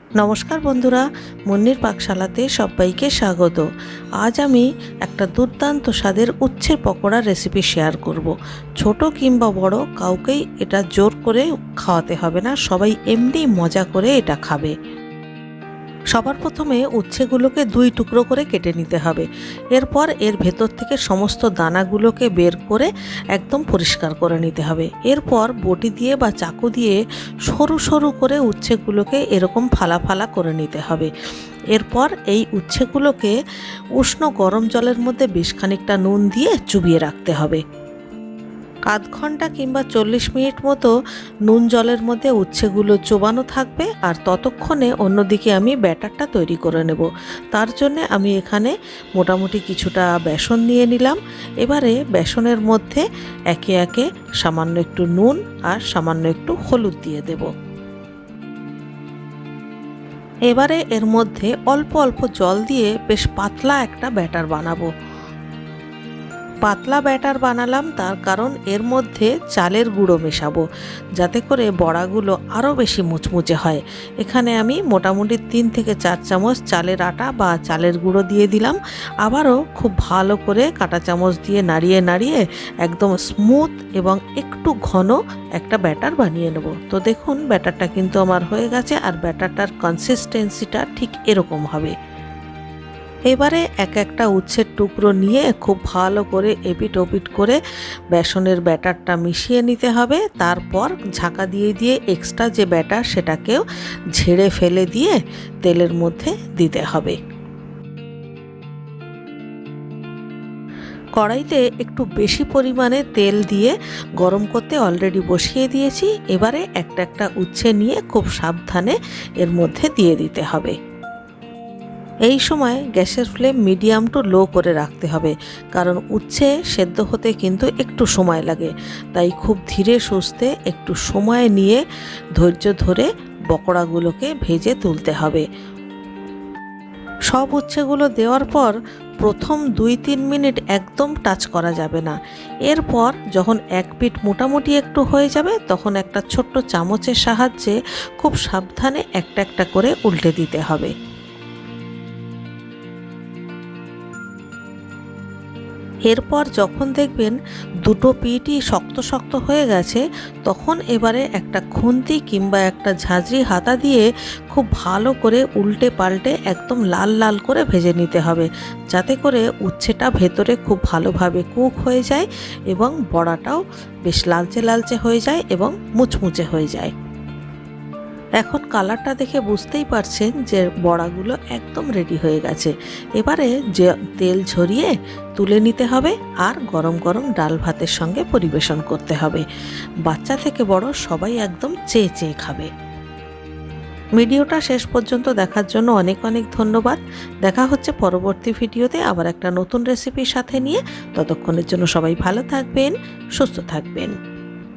নমস্কার বন্ধুরা, মুন্নির পাকশালাতে সবাইকে স্বাগত। আজ আমি একটা দুর্দান্ত স্বাদের উচ্ছের পকোড়ার রেসিপি শেয়ার করব। ছোট কিংবা বড় কাউকেই এটা জোর করে খাওয়াতে হবে না, সবাই এমনি মজা করে এটা খাবে। সবার প্রথমে উচ্ছেগুলোকে দুই টুকরো করে কেটে নিতে হবে। এরপর এর ভেতর থেকে সমস্ত দানাগুলোকে বের করে একদম পরিষ্কার করে নিতে হবে। এরপর বটি দিয়ে বা চাকু দিয়ে সরু সরু করে উচ্ছেগুলোকে এরকম ফালা ফালা করে নিতে হবে। এরপর এই উচ্ছেগুলোকে উষ্ণ গরম জলের মধ্যে বেশ খানিকটা নুন দিয়ে চুবিয়ে রাখতে হবে। আধ ঘন্টা কিংবা 40 মিনিট মতো নুন জলের মধ্যে উচ্ছেগুলো চোবানো থাকবে। আর ততক্ষণে অন্যদিকে আমি ব্যাটারটা তৈরি করে নেব। তার জন্যে আমি এখানে মোটামুটি কিছুটা বেসন নিয়ে নিলাম। এবারে বেসনের মধ্যে একে একে সামান্য একটু নুন আর সামান্য একটু হলুদ দিয়ে দেব। এবারে এর মধ্যে অল্প অল্প জল দিয়ে বেশ পাতলা একটা ব্যাটার বানাবো। পাতলা ব্যাটার বানালাম তার কারণ এর মধ্যে চালের গুঁড়ো মেশাবো, যাতে করে বড়াগুলো আরও বেশি মুচমুচে হয়। এখানে আমি মোটামুটি 3 থেকে 4 চামচ চালের আটা বা চালের গুঁড়ো দিয়ে দিলাম। আবারও খুব ভালো করে কাঁটা চামচ দিয়ে নাড়িয়ে নাড়িয়ে একদম স্মুথ এবং একটু ঘন একটা ব্যাটার বানিয়ে নেব। তো দেখুন, ব্যাটারটা কিন্তু আমার হয়ে গেছে, আর ব্যাটারটার কনসিস্টেন্সিটা ঠিক এরকম হবে। এবারে এক একটা উচ্ছের টুকরো নিয়ে খুব ভালো করে এপিট ওপিট করে বেসনের ব্যাটারটা মিশিয়ে নিতে হবে। তারপর ঢাকা দিয়ে দিয়ে এক্সট্রা যে ব্যাটার সেটাকেও ঝেড়ে ফেলে দিয়ে তেলের মধ্যে দিতে হবে। কড়াইতে একটু বেশি পরিমাণে তেল দিয়ে গরম করতে অলরেডি বসিয়ে দিয়েছি। এবারে একটা একটা উচ্ছে নিয়ে খুব সাবধানে এর মধ্যে দিয়ে দিতে হবে। এই সময় গ্যাসের ফ্লেম মিডিয়াম টু লো করে রাখতে হবে, কারণ উচ্ছে সেদ্ধ হতে কিন্তু একটু সময় লাগে। তাই খুব ধীরে সুস্থে একটু সময় নিয়ে ধৈর্য ধরে পকোড়াগুলোকে ভেজে তুলতে হবে। সব উচ্ছেগুলো দেওয়ার পর প্রথম 2-3 মিনিট একদম টাচ করা যাবে না। এরপর যখন এক পিঠ মোটামুটি একটু হয়ে যাবে, তখন একটা ছোট্ট চামচের সাহায্যে খুব সাবধানে একটা একটা করে উল্টে দিতে হবে। এরপর যখন দেখবেন দুটো পিঠই শক্ত শক্ত হয়ে গেছে, তখন এবারে একটা খুন্তি কিংবা একটা ঝাঁঝরি হাতা দিয়ে খুব ভালো করে উল্টে পাল্টে একদম লাল লাল করে ভেজে নিতে হবে, যাতে করে উচ্ছেটা ভেতরে খুব ভালোভাবে কুক হয়ে যায় এবং বড়াটাও বেশ লালচে লালচে হয়ে যায় এবং মুচমুচে হয়ে যায়। এখন কালারটা দেখে বুঝতেই পারছেন যে বড়াগুলো একদম রেডি হয়ে গেছে। এবারে যে তেল ঝরিয়ে তুলে নিতে হবে আর গরম গরম ডাল ভাতের সঙ্গে পরিবেশন করতে হবে। বাচ্চা থেকে বড় সবাই একদম চেয়ে চেয়ে খাবে। ভিডিওটা শেষ পর্যন্ত দেখার জন্য অনেক অনেক ধন্যবাদ। দেখা হচ্ছে পরবর্তী ভিডিওতে আবার একটা নতুন রেসিপির সাথে নিয়ে। ততক্ষণের জন্য সবাই ভালো থাকবেন, সুস্থ থাকবেন।